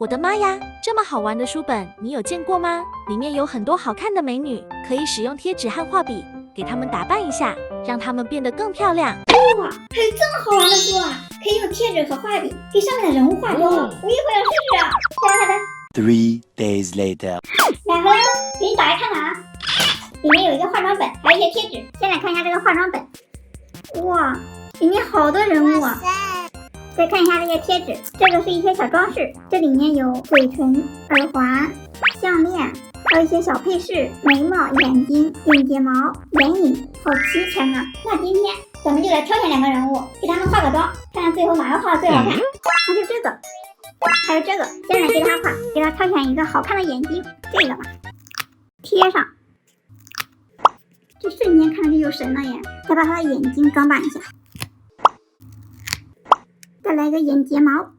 我的妈呀，这么好玩的书本，你有见过吗？里面有很多好看的美女，可以使用贴纸和画笔给她们打扮一下，让她们变得更漂亮。哇，还有这么好玩的书啊！可以用贴纸和画笔给上面的人物化妆，我一会儿要试试啊！好的。 3 days later， 来了，给你打开看看啊，里面有一个化妆本，还有一些贴纸。先来看一下这个化妆本，哇，里面好多人物啊！再看一下这些贴纸，这个是一些小装饰，这里面有嘴唇、耳环、项链，还有一些小配饰，眉毛、眼睛、眼睫毛、眼影，好齐全啊！那今天咱们就来挑选2个人物，给他们化个妆，看看最后哪个画的最好看。那就这个，还有这个，先来给他画，给他挑选一个好看的眼睛，这个吧，贴上。这瞬间看上去有神了耶！再把他的眼睛装扮一下。再来个眼睫毛，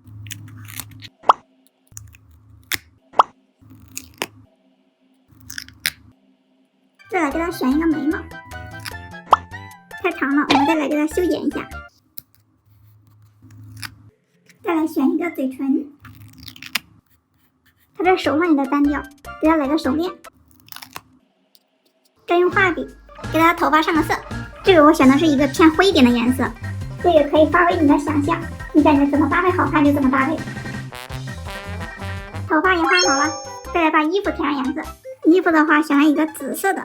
再来给它选一个眉毛，太长了，我们再来给它修剪一下。再来选一个嘴唇，它这手上有点单调，给它来个手链。再用画笔给它头发上个色，这个我选的是一个偏灰一点的颜色，这个可以发挥你的想象。你感觉怎么搭配好看就怎么搭配。头发也画好了，再来把衣服填上颜色。衣服的话选了一个紫色的。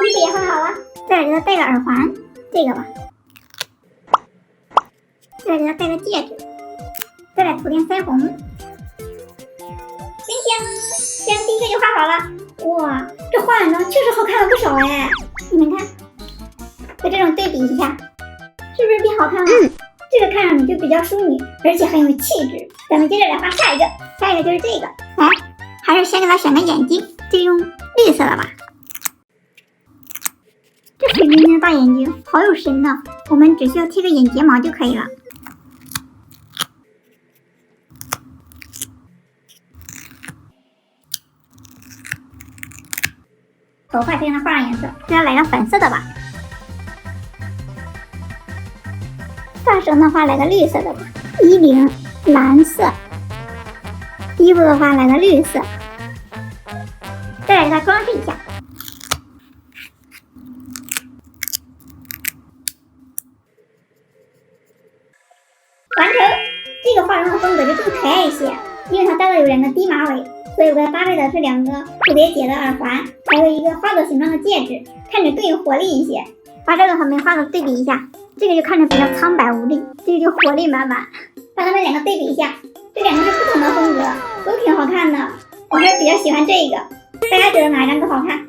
衣服也画好了，再来给它戴个耳环，这个吧。再来给它戴个戒指，再来涂点腮红。香，第一个就画好了。哇，这画完呢确实好看了不少哎，你们看。和这种对比一下，是不是变好看了？这个看上去就比较淑女，而且很有气质。咱们接着来画下一个，下一个就是这个。来，还是先给它选个眼睛，就用绿色的吧。这水灵灵的大眼睛，好有神呢。我们只需要贴个眼睫毛就可以了。头发先给它画上颜色，给它来个粉色的吧。发绳的话来个绿色的吧，衣领蓝色，衣服的话来个绿色，再来给它装饰一下。完成，这个化妆的风格就更可爱一些，因为它戴的有2个低马尾，所以我给它搭配的是2个蝴蝶结的耳环，还有一个花朵形状的戒指，看着更有活力一些。把这个和没画的对比一下，这个就看着比较苍白无力，这个就活力满满。把它们2个对比一下，这2个是不同的风格，都挺好看的。我还是比较喜欢这个，大家觉得哪张更好看？